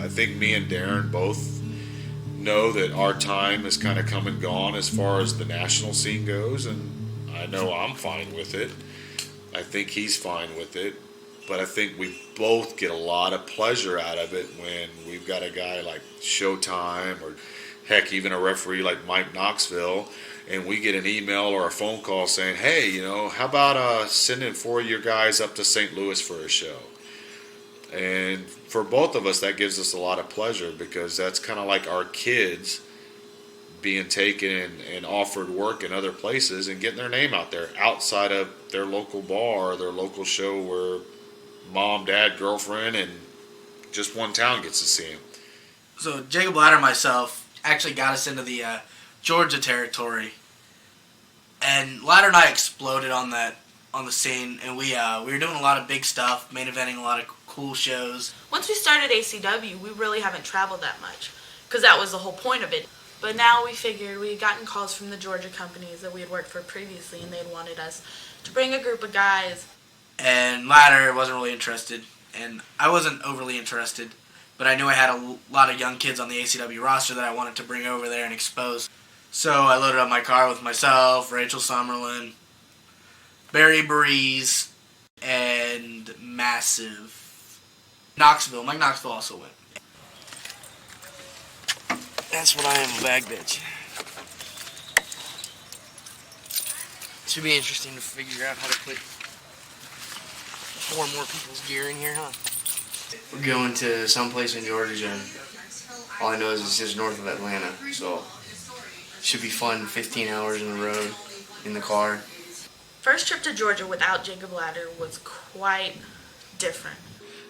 I think me and Darren both know that our time has kind of come and gone as far as the national scene goes, and I know I'm fine with it. I think he's fine with it. But I think we both get a lot of pleasure out of it when we've got a guy like Showtime or heck, even a referee like Mike Knoxville, and we get an email or a phone call saying, hey, how about sending 4 of your guys up to St. Louis for a show? And for both of us, that gives us a lot of pleasure because that's kind of like our kids being taken and offered work in other places and getting their name out there outside of their local bar or their local show where mom, dad, girlfriend, and just one town gets to see him. So Jacob Latter and myself actually got us into the Georgia territory, and Latter and I exploded on the scene, and we were doing a lot of big stuff, main eventing a lot of cool shows. Once we started ACW, we really haven't traveled that much because that was the whole point of it. But now we figured we had gotten calls from the Georgia companies that we had worked for previously, and they had wanted us to bring a group of guys. And Latter wasn't really interested, and I wasn't overly interested, but I knew I had a lot of young kids on the ACW roster that I wanted to bring over there and expose. So I loaded up my car with myself, Rachel Summerlin, Barry Breeze, and Massive. Knoxville. Mike Knoxville also went. That's what I am, a bag bitch. Should be interesting to figure out how to put more and more people's gear in here, huh? We're going to someplace in Georgia. All I know is it's just north of Atlanta, so should be fun. 15 hours on the road in the car. First trip to Georgia without Jacob Latter was quite different.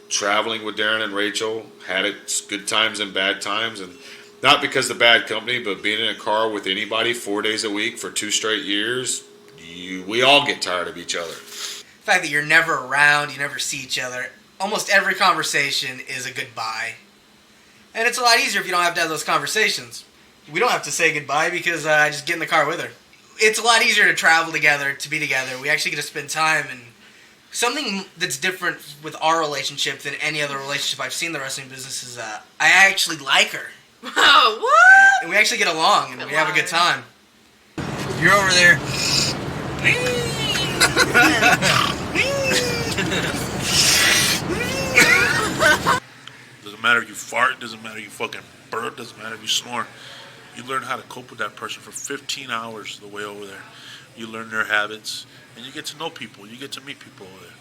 Traveling with Darren and Rachel had its good times and bad times, and not because of the bad company, but being in a car with anybody 4 days a week for 2 straight years, we all get tired of each other. The fact that you're never around, you never see each other, almost every conversation is a goodbye. And it's a lot easier if you don't have to have those conversations. We don't have to say goodbye because I just get in the car with her. It's a lot easier to travel together, to be together. We actually get to spend time, and something that's different with our relationship than any other relationship I've seen in the wrestling business is I actually like her. Oh, what? And we actually get along, and we have a good time. You're over there. Doesn't matter if you fart, doesn't matter if you fucking burp, doesn't matter if you snore. You learn how to cope with that person for 15 hours the way over there. You learn their habits, and you get to know people. You get to meet people over there.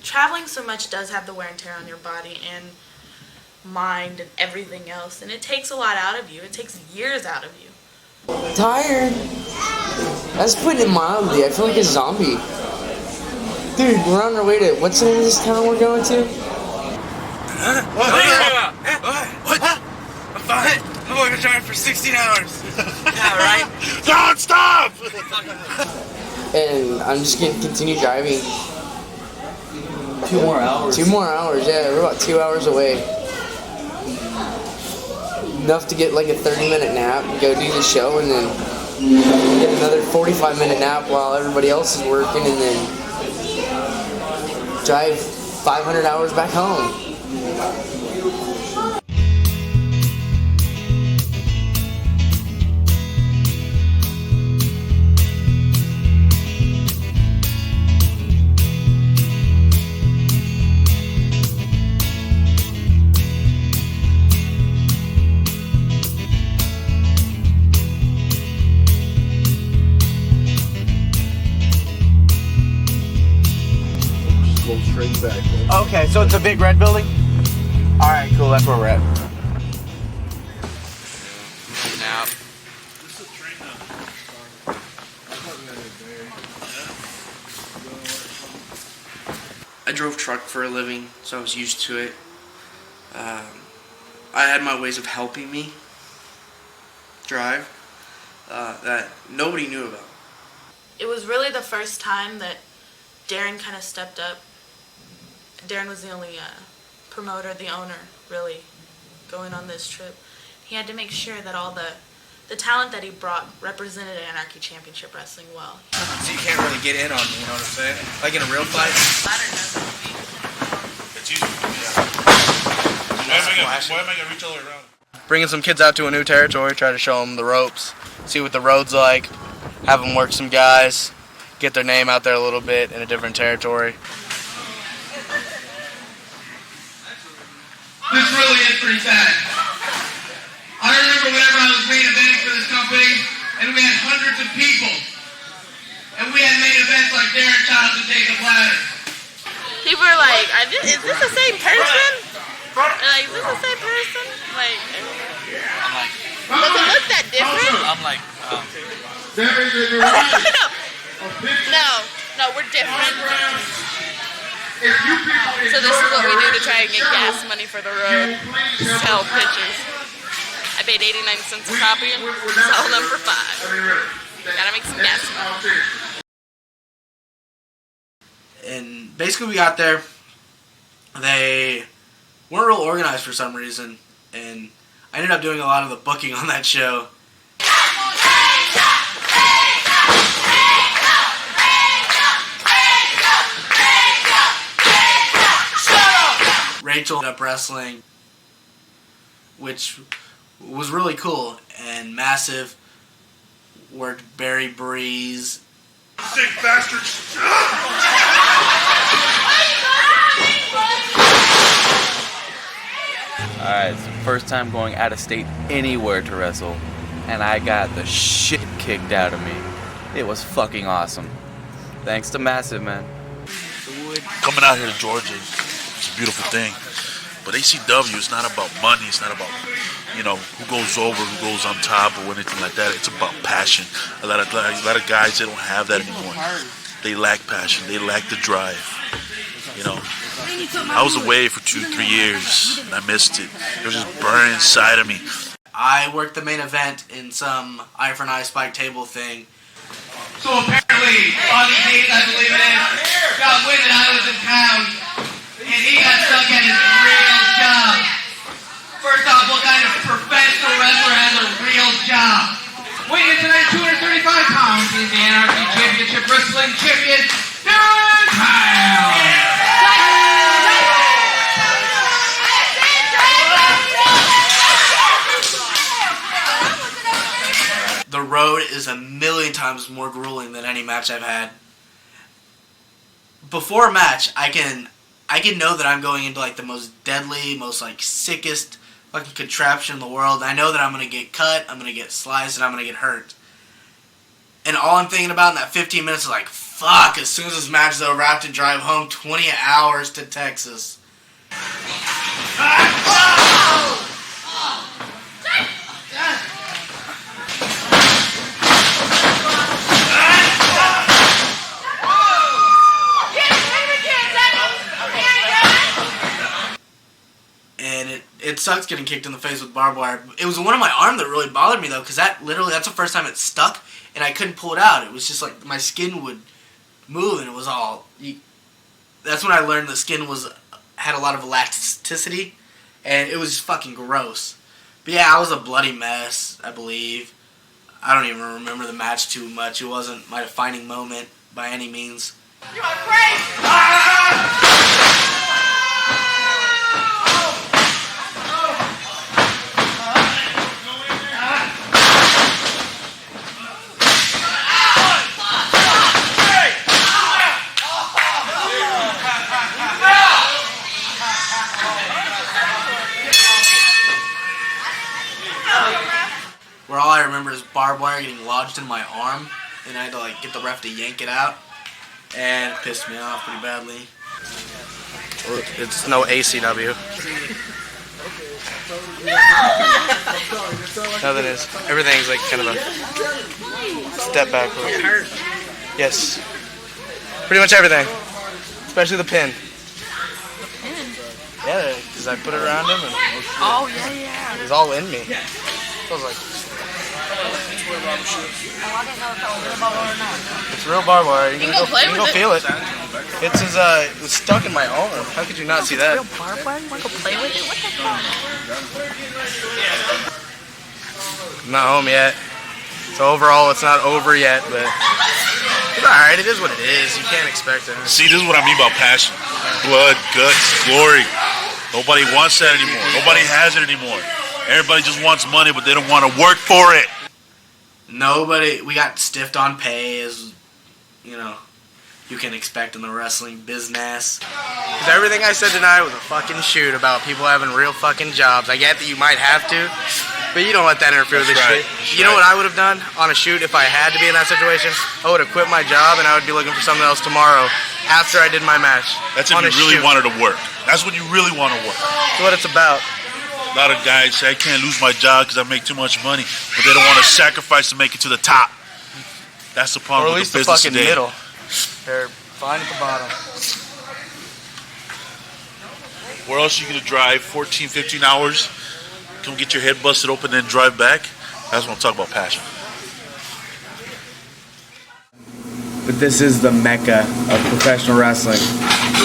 Traveling so much does have the wear and tear on your body and mind and everything else, and it takes a lot out of you. It takes years out of you. Tired? That's putting it mildly. I feel like a zombie. Dude, we're on our way to, what's the name of this town we're going to? What? I'm fine. I'm only gonna drive for 16 hours. Yeah, right? Don't stop! And I'm just gonna continue driving. 2 more hours. 2 more hours, yeah. We're about 2 hours away. Enough to get like a 30-minute nap and go do the show, and then get another 45-minute nap while everybody else is working, and then drive 500 hours back home. Okay, so it's a big red building? Alright, cool, that's where we're at. Now. I drove truck for a living, so I was used to it. I had my ways of helping me drive that nobody knew about. It was really the first time that Darren kind of stepped up. Darren was the only promoter, the owner, really, going on this trip. He had to make sure that all the talent that he brought represented Anarchy Championship Wrestling well. So you can't really get in on me, you know what I'm saying? Like in a real fight? Ladder doesn't. It's easy. Yeah. Why am I gonna reach all the way around? Bringing some kids out to a new territory, try to show them the ropes, see what the road's like, have them work some guys, get their name out there a little bit in a different territory. This really is pretty sad. I remember whenever I was main eventing for this company, and we had hundreds of people, and we had main events like Darren Childs and Jacob Ladder. People are like, is this the same person? Like, is this the same person? Like, does it look that different? I'm like, No, we're different. So this is what we do to try and get gas money for the road. Sell pitches. I paid 89 cents a copy and sell them for $5. Gotta make some gas money. And basically we got there. They weren't real organized for some reason. And I ended up doing a lot of the booking on that show. Rachel ended up wrestling, which was really cool and massive. Worked Barry Breeze. Sick bastards! alright, it's the first time going out of state anywhere to wrestle, and I got the shit kicked out of me. It was fucking awesome. Thanks to Massive, man. Coming out here to Georgia, it's a beautiful thing. But ACW is not about money. It's not about, who goes over, who goes on top, or anything like that. It's about passion. A lot of guys, they don't have that anymore. They lack passion. They lack the drive. I was away for 2-3 years, and I missed it. It was just burning inside of me. I worked the main event in some eye for an eye spike table thing. So apparently, Bobby Hayes, I believe it is, got wind that I was in town, and he got stuck at his real job. First off, what kind of professional wrestler has a real job? Weighing in tonight, 235 pounds, he's the NRC Championship Wrestling Champion, Darren Childs. The road is a million times more grueling than any match I've had. Before a match, I can know that I'm going into like the most deadly, most like sickest fucking contraption in the world. I know that I'm gonna get cut, I'm gonna get sliced, and I'm gonna get hurt. And all I'm thinking about in that 15 minutes is like, fuck, as soon as this match is over, I have to drive home 20 hours to Texas. And it sucks getting kicked in the face with barbed wire. It was the one on my arm that really bothered me though, because that's the first time it stuck and I couldn't pull it out. It was just like my skin would move and it was all. That's when I learned the skin had a lot of elasticity and it was just fucking gross. But yeah, I was a bloody mess, I believe. I don't even remember the match too much. It wasn't my defining moment by any means. You are great! Where all I remember is barbed wire getting lodged in my arm, and I had to like get the ref to yank it out, and it pissed me off pretty badly. It's no ACW. Nothing is. Everything's like kind of a step backward. Yes. Pretty much everything, especially the pin. Yeah, because I put it around him and it was all in me. I was like, it's real barbed wire. You can go feel it. It was stuck in my arm. How could you not see that? Real barbed wire? You want to go play with it? What the fuck? I'm not home yet. So overall, it's not over yet, but it's alright. It is what it is. You can't expect it. See, this is what I mean about passion. Blood, guts, glory. Nobody wants that anymore. Nobody has it anymore. Everybody just wants money, but they don't want to work for it. We got stiffed on pay, as you know, you can expect in the wrestling business. Because everything I said tonight was a fucking shoot about people having real fucking jobs. I get that you might have to, but you don't let that interfere with this shit. You know what I would have done on a shoot if I had to be in that situation? I would have quit my job and I would be looking for something else tomorrow after I did my match. That's if you really wanted to work. That's when you really want to work. That's what it's about. A lot of guys say, I can't lose my job because I make too much money, but they don't want to sacrifice to make it to the top. That's the problem with the business today. Or at least the fucking middle. They're fine at the bottom. Where else are you going to drive 14, 15 hours, come get your head busted open, then drive back? That's what I'm talking about, passion. But this is the mecca of professional wrestling,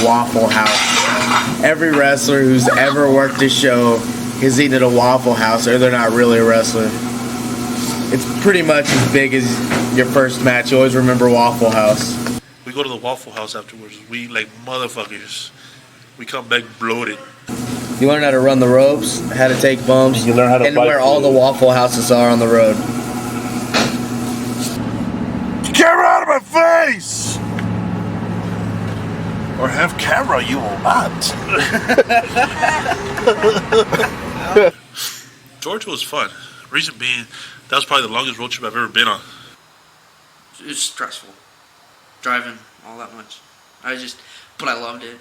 Waffle House. Every wrestler who's ever worked a show has eaten at a Waffle House, or they're not really a wrestler. It's pretty much as big as your first match. You always remember Waffle House. We go to the Waffle House afterwards. We eat like motherfuckers. We come back bloated. You learn how to run the ropes, how to take bumps, You learn how to and fight where all the Waffle Houses are on the road. Camera out of my face! Or have camera, you will not. Georgia was fun. Reason being, that was probably the longest road trip I've ever been on. It was stressful. Driving all that much. But I loved it.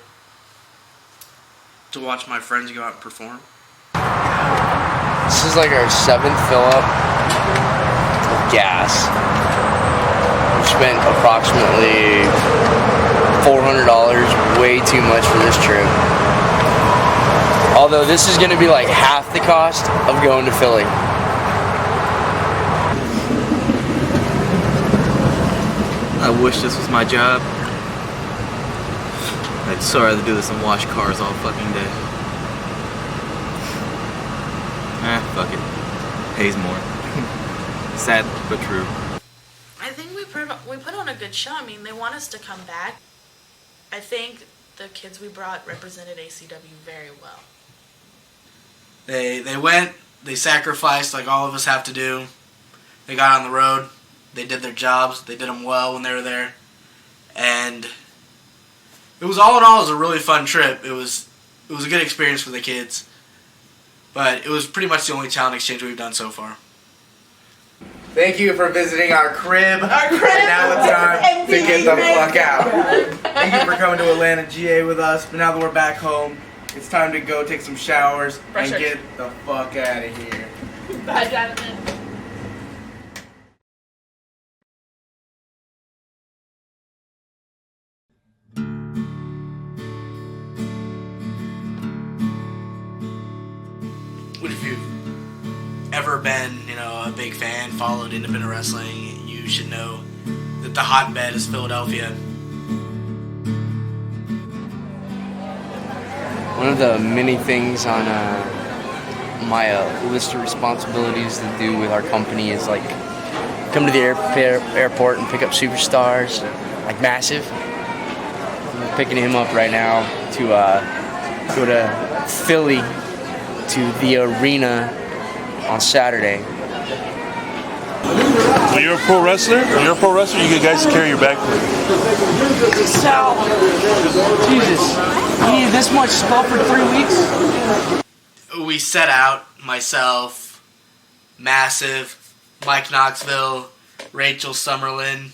To watch my friends go out and perform. This is like our 7th fill up of gas. We spent approximately $400, way too much for this trip. Although this is going to be like half the cost of going to Philly. I wish this was my job. I'd so rather do this and wash cars all fucking day. Fuck it. Pays more. Sad but true. I think we put on a good show. I mean, they want us to come back. I think the kids we brought represented ACW very well. They went, they sacrificed like all of us have to do. They got on the road. They did their jobs. They did them well when they were there. And it was all in all, it was a really fun trip. It was a good experience for the kids. But it was pretty much the only talent exchange we've done so far. Thank you for visiting our crib. Now it's time to get the fuck out. Thank you for coming to Atlanta, GA with us. But now that we're back home, it's time to go take some showers and get the fuck out of here. Bye, Jonathan. If you've ever been, a big fan, followed independent wrestling, you should know that the hotbed is Philadelphia. One of the many things on my list of responsibilities to do with our company is like come to the airport and pick up superstars like Massive. I'm picking him up right now to go to Philly to the arena on Saturday. When you're a pro wrestler, you get guys to carry your bag for you. Sal! Jesus, you needed this much stuff for 3 weeks? We set out, myself, Massive, Mike Knoxville, Rachel Summerlin.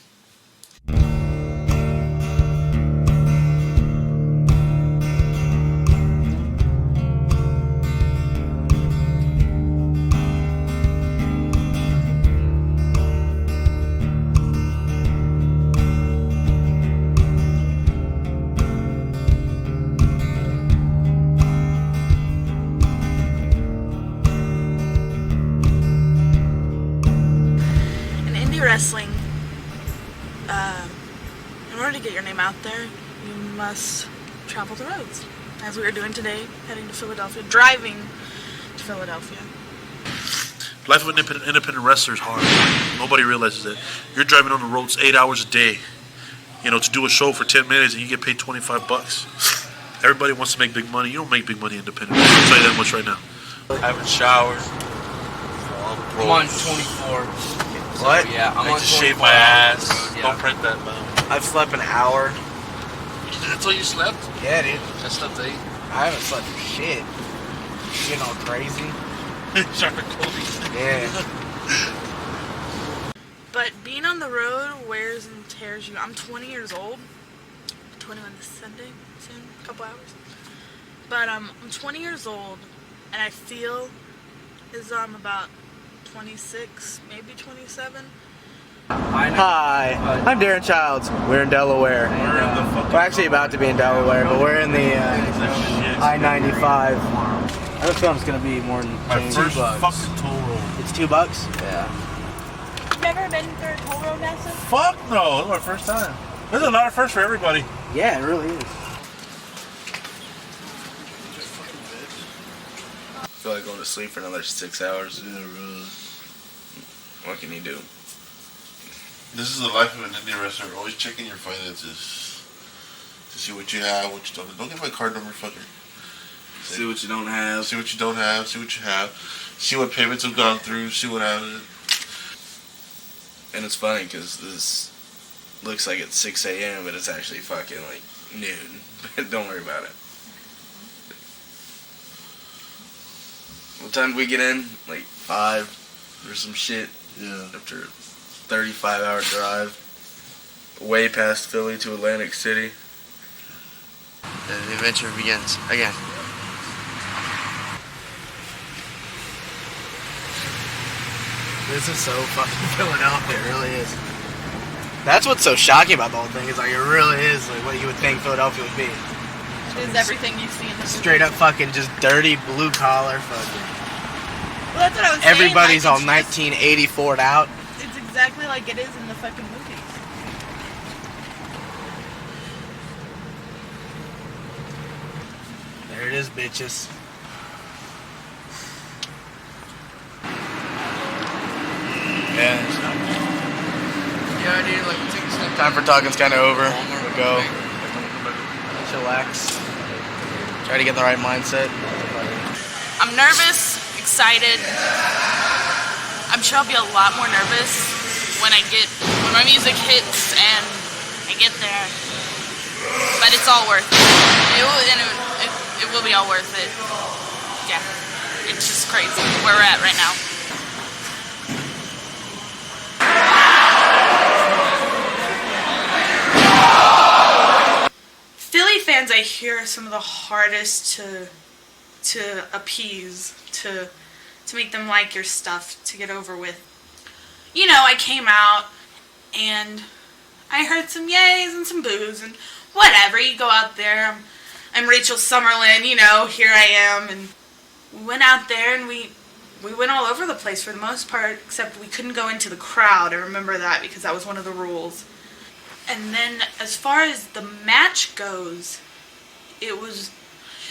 Wrestling, in order to get your name out there, you must travel the roads, as we are doing today, heading to Philadelphia, driving to Philadelphia. Life of an independent wrestler is hard. Nobody realizes that. You're driving on the roads 8 hours a day, to do a show for 10 minutes and you get paid $25. Everybody wants to make big money. You don't make big money independently. I'll tell you that much right now. I haven't showered. I'm on 24. What? Yeah, I'm I on just 24 shave my ass. Yeah. Don't print that, man. I've slept an hour. That's all you slept? Yeah, dude. I slept 8. I haven't slept for shit. Getting all crazy. Yeah. But being on the road wears and tears you. I'm 20 years old. 21 this Sunday, soon, a couple hours. But I'm 20 years old, and I feel as though I'm about 26, maybe 27. Hi, I'm Darren Childs. We're in Delaware. We're actually about to be in Delaware, but we're in the I-95. I have a feeling it's going to be more than $2. Fucking toll road. It's $2? Yeah. You've never been through a toll road, Nessa? Fuck no. This is my first time. This is a lot of first for everybody. Yeah, it really is. I feel like going to sleep for another 6 hours. Yeah, really. What can you do? This is the life of an indie wrestler. Always checking your finances to see what you have, what you don't. Don't get my card number, fucker. See what you don't have. See what you don't have. See what you have. See what payments have gone through. See what happened. And it's funny because this looks like it's 6 a.m., but it's actually fucking like noon. But don't worry about it. What time did we get in? Like 5 or some shit. Yeah. After a 35-hour drive. Way past Philly to Atlantic City. And the adventure begins again. This is so fucking Philadelphia, it really is. That's what's so shocking about the whole thing, is like it really is like what you would think Philadelphia would be. It is everything you see in the Straight up fucking just dirty blue collar fucking. Well, that's what I was saying. Everybody's like, all it's 1984'd out. It's exactly like it is in the fucking movies. There it is, bitches. Yeah. Yeah, dude, like, take a step. Time for talking's kind of over. We'll go. Chillax. Try to get the right mindset. I'm nervous, excited. I'm sure I'll be a lot more nervous when my music hits and I get there. But it's all worth it. It will be all worth it. Yeah. It's just crazy where we're at right now. Philly fans, I hear, are some of the hardest to appease, to make them like your stuff, to get over with. You know, I came out and I heard some yays and some boos and whatever. You go out there, I'm Rachel Summerlin, you know, here I am, and we went out there and we went all over the place for the most part, except we couldn't go into the crowd. I remember that because that was one of the rules. And then as far as the match goes, it was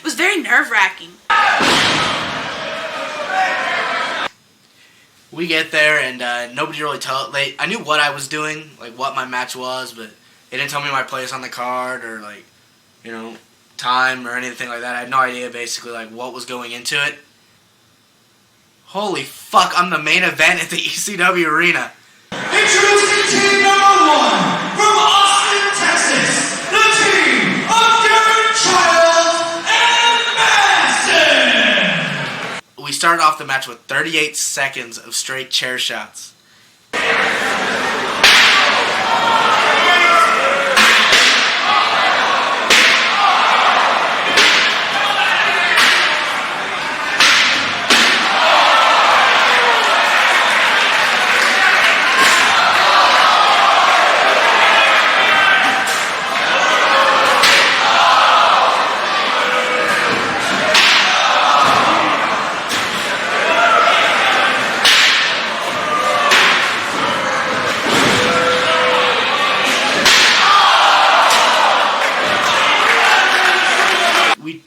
very nerve-wracking. We get there and nobody really told. Like, I knew what I was doing, like what my match was, but they didn't tell me my place on the card or like, you know, time or anything like that. I had no idea basically like what was going into it. Holy fuck! I'm the main event at the ECW arena. Introducing team number 1 from Austin, Texas, the team of Darren Childs and Madison. We started off the match with 38 seconds of straight chair shots.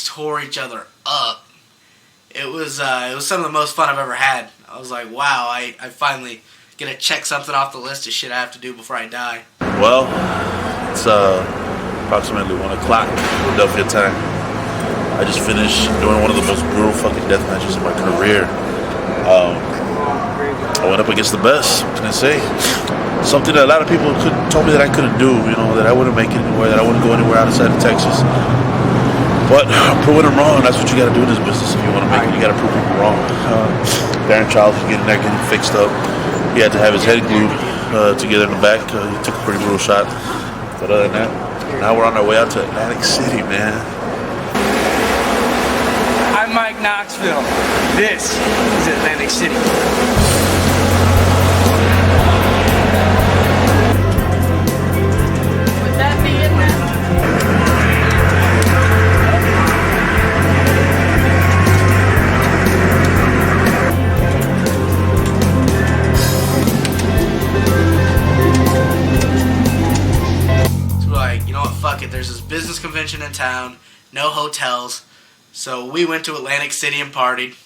Tore each other up. It was some of the most fun I've ever had. I was like, wow, I finally get to check something off the list of shit I have to do before I die. Well, it's approximately 1 o'clock Philadelphia time. I just finished doing one of the most brutal fucking death matches in my career. I went up against the best. What can I say? Something that a lot of people told me that I couldn't do. You know, that I wouldn't make it anywhere, that I wouldn't go anywhere outside of Texas. But proving them wrong, that's what you got to do in this business. If you want to make it, you got to prove people wrong. Darren Childs was getting that getting fixed up. He had to have his head glued together in the back. He took a pretty brutal shot. But other than that, now we're on our way out to Atlantic City, man. I'm Mike Knoxville. This is Atlantic City. Would that be in there? So like, you know what, fuck it. There's this business convention in town, no hotels. So we went to Atlantic City and partied.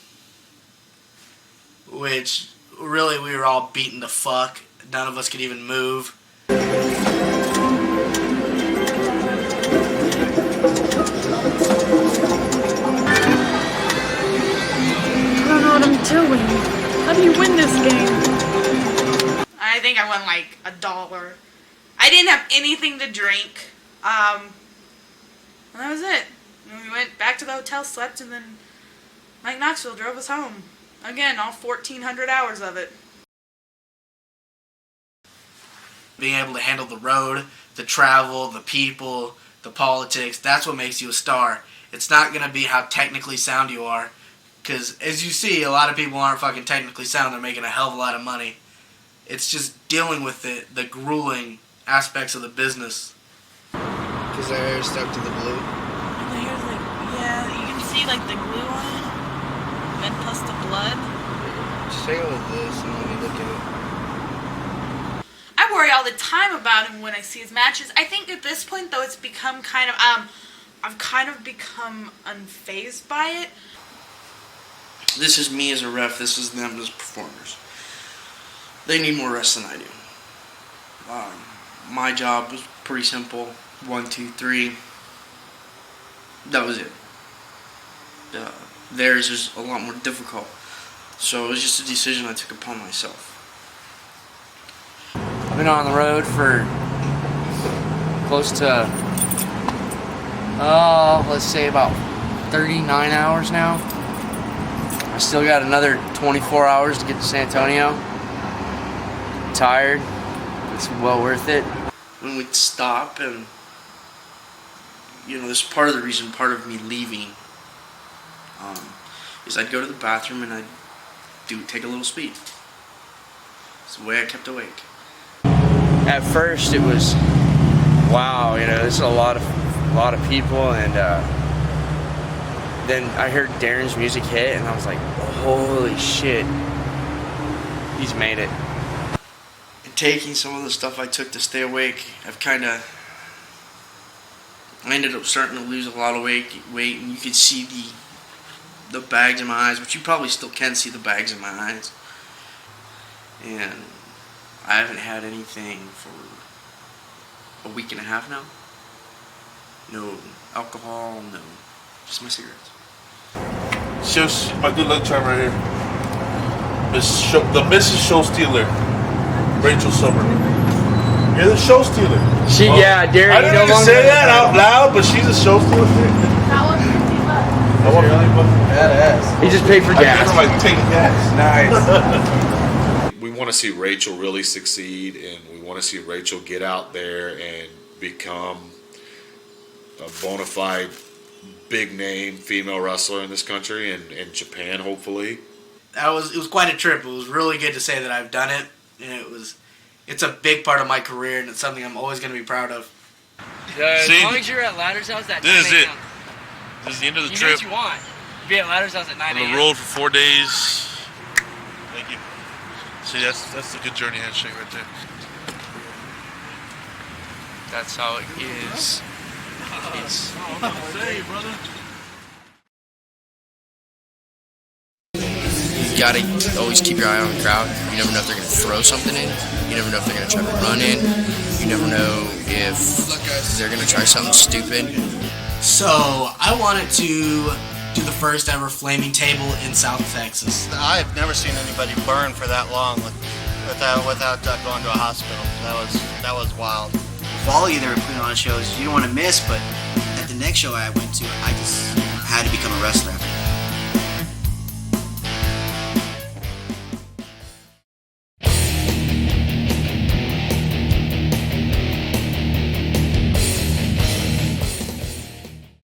Which, really, we were all beaten to fuck. None of us could even move. I don't know what I'm doing. How do you win this game? I think I won like $1. I didn't have anything to drink. And that was it. And we went back to the hotel, slept, and then Mike Knoxville drove us home. Again, all 1,400 hours of it. Being able to handle the road, the travel, the people, the politics, that's what makes you a star. It's not going to be how technically sound you are. Because, as you see, a lot of people aren't fucking technically sound. They're making a hell of a lot of money. It's just dealing with the grueling aspects of the business. Because their hair stuck to the glue. And the hair's like, yeah, you can see like the glue on it. And then plus the blood. Just take a look at this and let me look at it. I worry all the time about him when I see his matches. I think at this point, though, it's become kind of, I've kind of become unfazed by it. This is me as a ref. This is them as performers. They need more rest than I do. My job was pretty simple. 1, 2, 3. That was it. Theirs is a lot more difficult. So it was just a decision I took upon myself. I've been on the road for close to, let's say about 39 hours now. I still got another 24 hours to get to San Antonio. I'm tired. It's well worth it. When we'd stop and, you know, this is part of the reason, part of me leaving, is I'd go to the bathroom and I'd take a little speed. It's the way I kept awake. At first it was, wow, you know, this is a lot of people, and then I heard Darren's music hit and I was like, holy shit, he's made it. And taking some of the stuff I took to stay awake, I ended up starting to lose a lot of weight, and you could see the bags in my eyes, but you probably still can see the bags in my eyes. And I haven't had anything for a week and a half now. No alcohol, no, just my cigarettes. Shows my good luck charm right here. The Mrs. Show Stealer, Rachel Summer. You're the show stealer. Yeah, Darren. I didn't even say that out loud, but she's a show stealer. That was $50. I want badass. He just paid for gas. I like taking gas. We want to see Rachel really succeed, and we want to see Rachel get out there and become a bona fide big name female wrestler in this country and in Japan, hopefully. It was quite a trip. It was really good to say that I've done it, and it's a big part of my career, and it's something I'm always going to be proud of. As long as you're at Ladder's house at 9 a.m. This is it. This is the end of the You trip. do what you want. Be at Ladder's house at 9 a.m. On the road for 4 days. Thank you. See, that's the good journey handshake right there. That's how it is. Say, brother. You gotta always keep your eye on the crowd. You never know if they're gonna throw something in. You never know if they're gonna try to run in. You never know if they're gonna try something stupid. So I wanted to do the first ever flaming table in South Texas. I've never seen anybody burn for that long without going to a hospital. That was wild. Volley, they were putting on shows you don't want to miss, but at the next show I went to, I just had to become a wrestler.